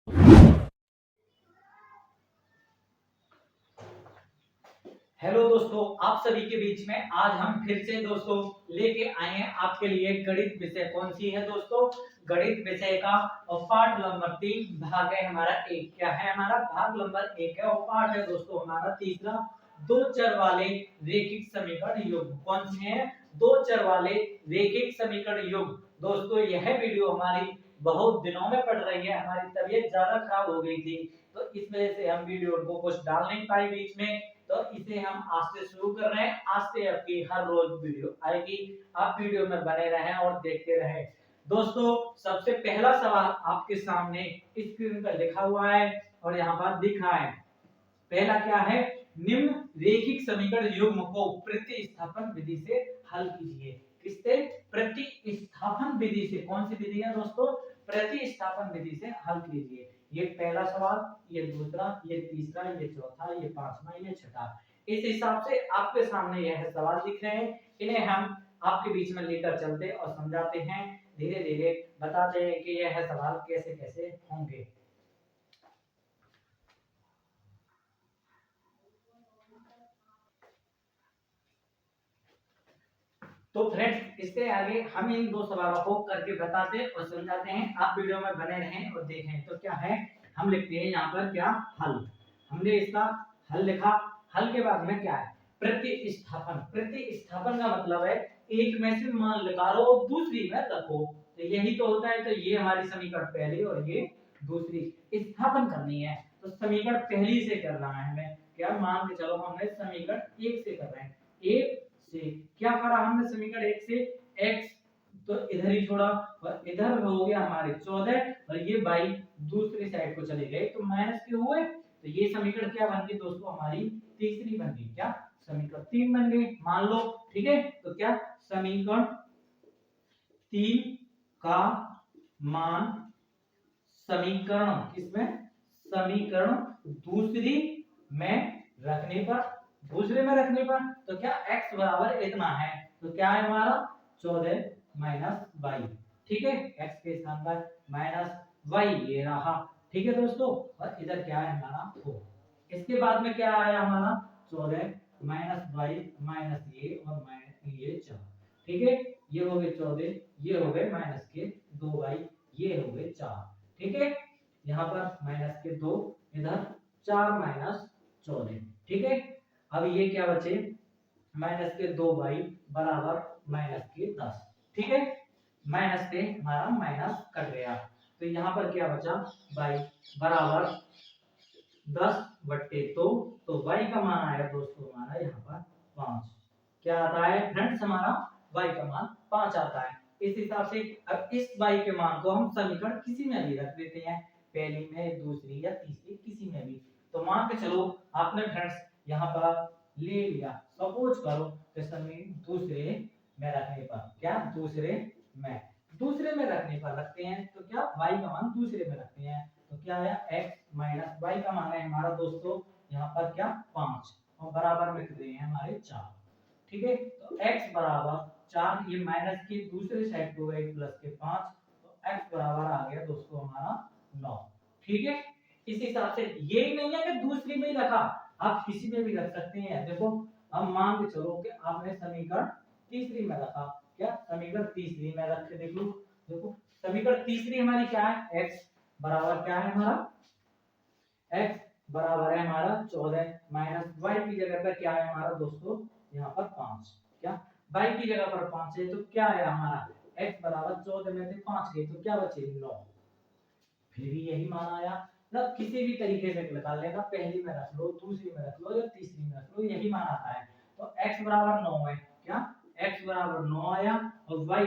Hello दोस्तों, आप सभी के बीच में आज हम फिर से दोस्तों लेके आए हैं आपके लिए गणित विषय। कौन सी है दोस्तों? गणित विषय का और पाठ नंबर 3 भाग है हमारा 1। क्या है हमारा? भाग नंबर 1 है और पाठ है दोस्तों हमारा तीसरा, दो चर वाले रेखिक समीकरण युग्म। कौन से हैं? दो चर वाले रेखिक समीकरण युग्म। दोस्तों यह वीडियो हमारी बहुत दिनों में पड़ रही है, हमारी तबीयत ज्यादा खराब हो गई थी तो इस वजह से हम वीडियो को कुछ डाल नहीं पाए बीच में, तो इसे हम आज से शुरू कर रहे हैं। आज से आपकी हर रोज वीडियो आएगी, आप वीडियो में बने रहें और देखते रहें। दोस्तों सबसे पहला सवाल आपके सामने स्क्रीन पर लिखा हुआ है और यहाँ पर दिखा है। पहला क्या है? निम्न रेखिक समीकरण युग्म को प्रतिस्थापन विधि से हल कीजिए। किससे? प्रतिस्थापन विधि से। कौन सी विधि है दोस्तों? प्रतिस्थापन विधि से हल कीजिए। ये पहला सवाल, ये दूसरा, ये तीसरा, ये चौथा, ये पांचवा, ये छठा। इस हिसाब से आपके सामने यह सवाल दिख रहे हैं। इन्हें हम आपके बीच में लेकर चलते और समझाते हैं, धीरे धीरे बताते हैं कि यह सवाल कैसे कैसे होंगे। तो फ्रेंड्स इससे आगे हम इन दो सवालों को करके बताते और समझाते हैं। आप वीडियो में बने रहें और देखें। तो क्या है, हम लिखते हैं यहाँ पर क्या? हल। हमने इसका हल लिखा। हल के बाद में क्या है? प्रतिस्थापन। प्रतिस्थापन का मतलब है एक में से मान निकालो और दूसरी में रखो। तो यही तो होता है। तो ये हमारी समीकरण पहली और ये दूसरी स्थापन करनी है। तो समीकरण पहली से करना है हमें। क्या मान के चलो हमने समीकरण एक से कर रहे हैं। एक से क्या करा हमने? समीकरण एक से x तो इधर ही छोड़ा और इधर हो गया हमारे 14 और ये बाई दूसरी साइड को चले गए तो माइनस के हुए। तो ये समीकरण क्या बन गई दोस्तों? हमारी तीसरी बन गई। क्या? समीकरण 3 बन गई, मान लो। ठीक है, तो क्या समीकरण 3 का मान समीकरण किसमें? समीकरण दूसरी में रखने पर, दूसरे में रखने पर तो क्या x बराबर इतना है। तो क्या है हमारा? 14 माइनस वाई। ठीक है, x के स्थान पर माइनस वाई ये रहा। ठीक है दोस्तों, और इधर क्या है हमारा 4। इसके बाद में क्या आया हमारा? 14 माइनस वाई माइनस ये और माइनस ये 4। ठीक है, ये हो गए 14, ये हो गए माइनस के 2 वाई, ये हो गए 4। ठीक है, यहाँ पर माइनस के 2, इधर 4 माइनस 14। ठीक है, अब ये क्या बचे? माइनस के 2 बाई बराबर माइनस के 10। ठीक है, माइनस से हमारा माइनस कट गया तो यहाँ पर क्या बचा? बाई बराबर 10 बट्टे तो y का मान आया दोस्तों हमारा यहाँ पर 5। क्या आता है फ्रेंड्स? हमारा y का मान 5 आता है। इस हिसाब से अब इस y के मान को हम समीकरण किसी में भी रख देते हैं, पहली में, दूसरी या तीसरी, किसी में भी। तो मान के चलो आपने फ्रेंड्स यहाँ पर ले लिया, सपोज करो कि समीकरण दूसरे में रखने पर, क्या दूसरे में रखने पर रखते हैं तो क्या y का मान दूसरे में रखते हैं तो क्या आया? x माइनस y का मान है हमारा दोस्तों यहाँ पर क्या? 5 और बराबर में कितने हैं हमारे? 4। ठीक है, तो x बराबर 4, ये माइनस की दूसरी साइड को गए प्लस के 5, तो x बराबर आ गया दोस्तों हमारा 9। ठीक है, इस हिसाब से यही नहीं है कि दूसरी में ही रखा, आप किसी में भी रख सकते हैं। देखो हम मान के चलो कि आपने समीकरण तीसरी में रखा। क्या? समीकरण तीसरी में रख के देख लो। देखो समीकरण तीसरी हमारी क्या है? x बराबर क्या है हमारा? x बराबर है हमारा 14 माइनस y की जगह पर क्या है हमारा दोस्तों? यहाँ पर 5। क्या y की जगह पर 5 है तो क्या है हमारा? x बराबर 14 में से 5 गए तो क्या बचे? 9। फिर भी यही मान आया। मतलब किसी भी तरीके से निकालने का, पहली में रख लो, दूसरी में रख लो या तीसरी में रख लो, यही मान आता है। तो x बराबर 9 है। क्या? x बराबर 9 आया और y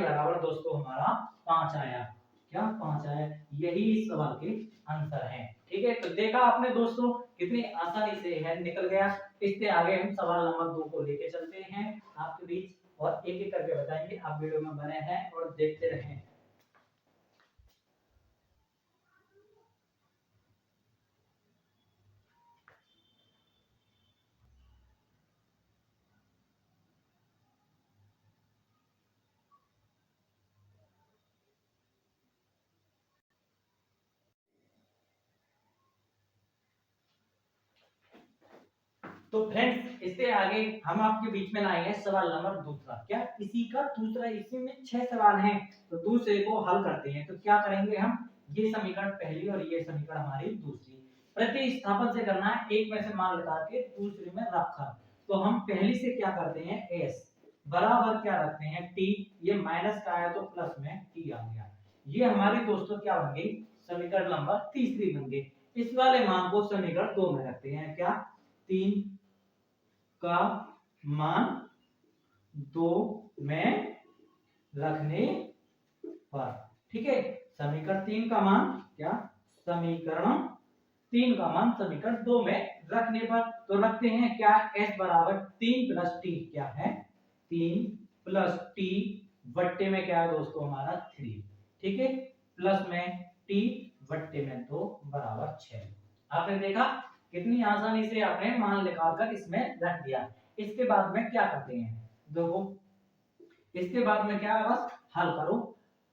बराबर दोस्तों हमारा 5 आया। क्या? 5 आया। यही इस सवाल के आंसर है। ठीक है, तो देखा आपने दोस्तों कितनी आसानी से है निकल गया। इससे आगे हम सवाल नंबर 2 को लेके चलते हैं आपके बीच और एक एक करके बताएंगे। आप वीडियो में बने हैं और देखते रहें। तो फ्रेंड्स इससे आगे हम आपके बीच में लाएंगे सवाल नंबर दूसरा। क्या इसी का दूसरा, इसी में 6 सवाल हैं तो दूसरे को हल करते हैं। तो क्या करेंगे हम, ये समीकरण पहली और ये समीकरण हमारी दूसरी प्रतिस्थापन से करना है। एक में से मान लगा के दूसरे में रखा। तो हम पहली से क्या करते हैं, s बराबर क्या रखते हैं t, ये माइनस का आया तो प्लस में t आ गया। ये हमारी दोस्तों क्या बन गई, समीकरण नंबर तीसरी बन गई। इस वाले मान को समीकरण 2 में रखते हैं। क्या 3 का मान 2 में रखने पर, ठीक है। समीकरण 3 का मान क्या, समीकरण 3 का मान समीकरण 2 में रखने पर। तो रखते हैं क्या, s बराबर 3 प्लस टी, क्या है 3 प्लस टी बट्टे में क्या है दोस्तों हमारा 3, ठीक है, प्लस में टी बट्टे में 2 बराबर 6। आपने देखा कितनी आसानी से आपने मान निकाल कर इसमें रख दिया। इसके बाद में क्या करते हैं, देखो इसके बाद में क्या है, बस हल करो,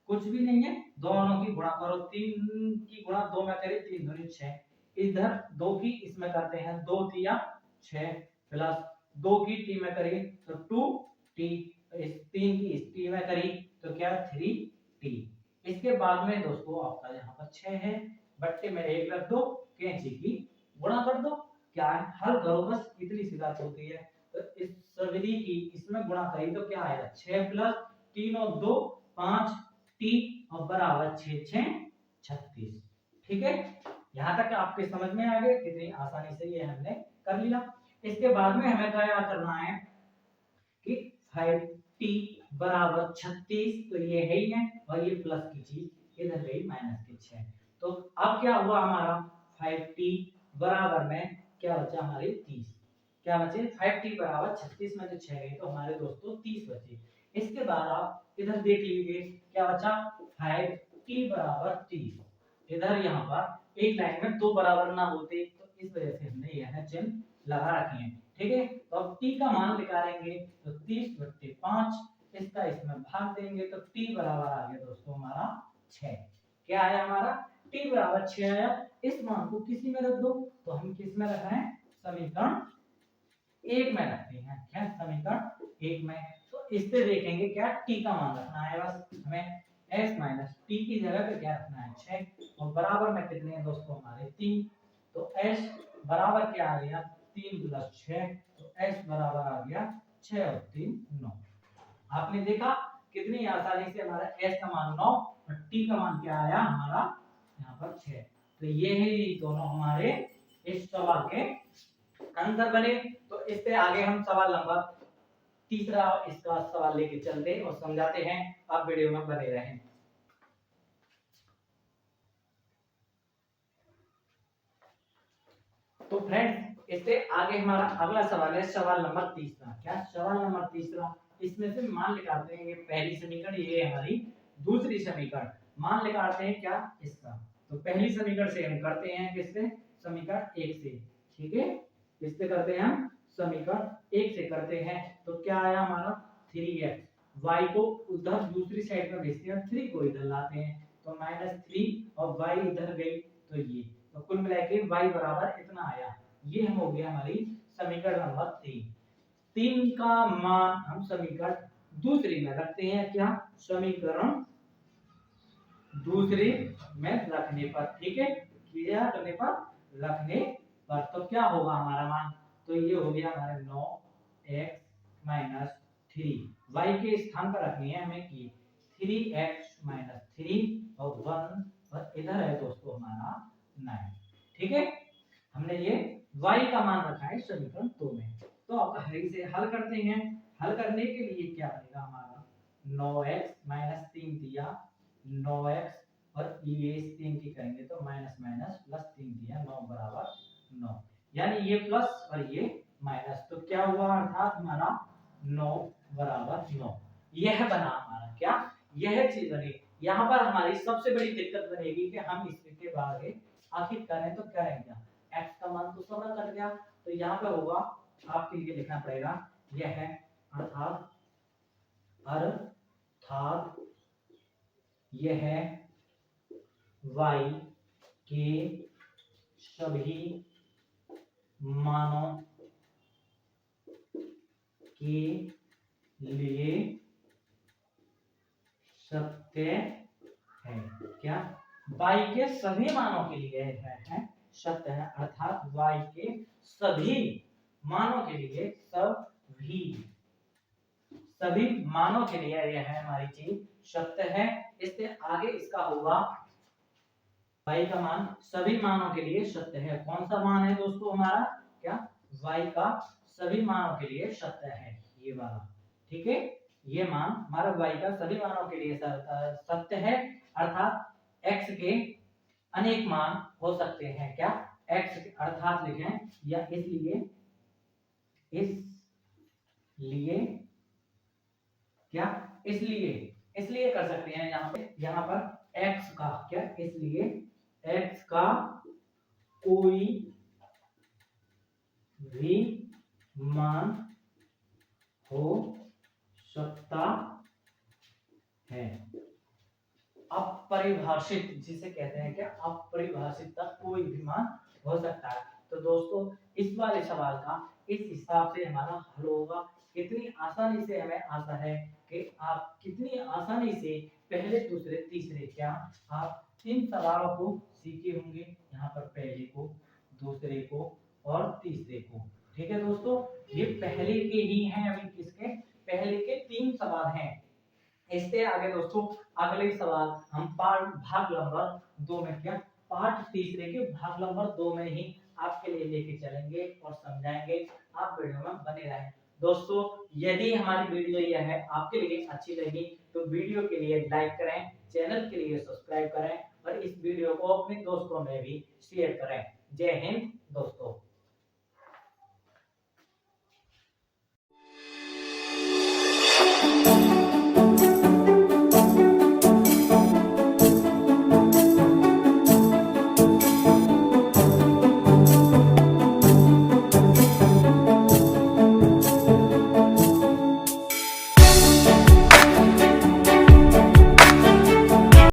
कुछ भी नहीं है, दोनों की गुणा करो। 3 की गुणा 2 में करें 3 दूनी 6, इधर 2 की इसमें करते हैं 2 तिया 6 प्लस 2 की टी में करें तो 2 टी, इस 3 की इस टी में करी तो क्या 3 टी। इसके बाद में दोस्तों आपका यहाँ पर 6 है, बट्टे में 1 रख दो, कैंची की गुणा कर दो, क्या है हल करो, बस इतनी सी बात होती है। तो इस सभी की इसमें गुणा करी तो क्या आएगा 6 प्लस 3 और 2 5 टी और बराबर 6 6 36, ठीक है। यहाँ तक आपके समझ में आ गया, कितनी आसानी से ये हमने कर लिया। इसके बाद में हमें क्या करना है कि 5t बराबर 36, तो ये है ही है, और ये प्लस की चीज इधर गई माइनस के 6। तो अब क्या हुआ हमारा 5t बराबर में क्या बचा हमारे 30, क्या बचे 5t बराबर 36 में जो 6 गई तो हमारे दोस्तों 30 बचे। इसके बाद आप इधर देख लीजिए क्या बचा 5t बराबर 30, इधर यहाँ पर एक लाइन में दो बराबर ना होते तो इस वजह से हमने यह चिन्ह लगा रखे हैं, ठीक है। तो अब t का मान निकालेंगे तो 30 बट्टे 5, इसका इसमें भाग देंगे तो t बराबर आ गया दोस्तों हमारा 6। क्या आया हमारा t बराबर 6 आया। इस मान को किसी में रख दो, तो हम किस में रख रहे हैं, समीकरण 1 में रखते हैं। क्या समीकरण 1 में, तो इससे देखेंगे क्या t का मान रखना है, बस हमें s माइनस t की जगह पे क्या रखना है 6, और बराबर में कितने हैं दोस्तों हमारे 3। तो s बराबर क्या आ गया 3 प्लस 6, तो s बराबर आ गया 6 और 3 9। आपने देखा कितनी आसानी से हमारा s का मान 9 और t का मान क्या आया हमारा यहाँ पर 6। तो ये है दोनों हमारे इस सवाल के आंसर बने। तो इससे आगे हम सवाल नंबर तीसरा इसका सवाल लेके चलते और समझाते हैं, आप वीडियो में बने रहें। तो फ्रेंड्स इससे आगे हमारा अगला सवाल है सवाल नंबर तीसरा। क्या सवाल नंबर तीसरा, इसमें से मान निकालते हैं, ये पहली समीकरण, ये हमारी दूसरी समीकरण, मान निकालते हैं क्या इसका। तो पहली समीकरण से हम करते हैं किससे, समीकरण 1 से, ठीक है। किससे करते हैं हम, समीकरण 1 से करते हैं। तो क्या आया हमारा 3x, y को उधर दूसरी साइड में भेजते हैं, 3 को इधर लाते हैं तो -3 और y इधर गई तो ये, तो कुल मिला के y बराबर इतना आया। ये हो गया हमारी समीकरण नंबर 3। 3 का मान हम समीकरण दूसरी में रखते हैं, क्या समीकरण दूसरी में रखने पर, ठीक है, क्या करने पर, रखने पर। तो क्या होगा हमारा मान, तो ये हो गया हमारे 9x माइनस 3, y के स्थान पर रखनी है हमें कि 3x माइनस 3 और 1 और इधर है दोस्तों हमारा 9, ठीक है। हमने ये y का मान रखा है समीकरण 2 में। तो अब इसे हल करते हैं। हल करने के लिए क्या बनेगा हमारा 9x माइनस 3 दिया 9x और ये इस 3 की करेंगे तो माइनस माइनस प्लस 3 दिया 9 बराबर 9, यानी ये प्लस और ये माइनस, तो क्या हुआ अर्थात हमारा 9 बराबर 9। यह बना हमारा क्या, यह चीज बनी। यहाँ पर हमारी सबसे बड़ी दिक्कत बनेगी कि हम इसके आगे आखिर करें तो क्या रहेगा, x का मान तो सब कट गया, तो यहाँ पे होगा आपके लिए लिखना पड़ेगा यह है अर्थात यह y के सभी मानों के लिए सत्य है। क्या? y के सभी मानों के लिए है सत्य है, अर्थात y के सभी मानों के लिए, सभी मानों के लिए यह है हमारी चीज सत्य है। इससे आगे इसका होगा y का मान सभी मानों के लिए सत्य है। कौन सा मान है दोस्तों हमारा? क्या? y का सभी मानों के लिए सत्य है, ये वाला। ठीक है, ये मान हमारा y का सभी मानों के लिए सत्य है, अर्थात x के अनेक मान हो सकते हैं। क्या? x अर्थात लिखें या इसलिए क्या? इसलिए कर सकते हैं यहाँ पर x का क्या? इसलिए x का कोई भी मान हो सकता है। अपरिभाषित जिसे कहते हैं, क्या? अपरिभाषित तक कोई भी मान हो सकता है। तो दोस्तों इस वाले सवाल का इस हिसाब से हमारा हल होगा। कितनी आसानी से हमें आता है कि आप कितनी आसानी से पहले दूसरे तीसरे क्या आप 3 सवालों को सीखे होंगे, यहाँ पर पहले को, दूसरे को और तीसरे को। ठीक है दोस्तों, ये पहले के ही हैं, अभी किसके? पहले के 3 सवाल हैं। इससे आगे दोस्तों अगले सवाल हम भाग नंबर 2 में क्या पार्ट तीसरे के भाग नंबर 2 में ही आपके लिए लेके चलेंगे और समझाएंगे। आप वीडियो में बने रहें। दोस्तों यदि हमारी वीडियो यह है आपके लिए अच्छी लगी तो वीडियो के लिए लाइक करें, चैनल के लिए सब्सक्राइब करें और इस वीडियो को अपने दोस्तों में भी शेयर करें। जय हिंद दोस्तों।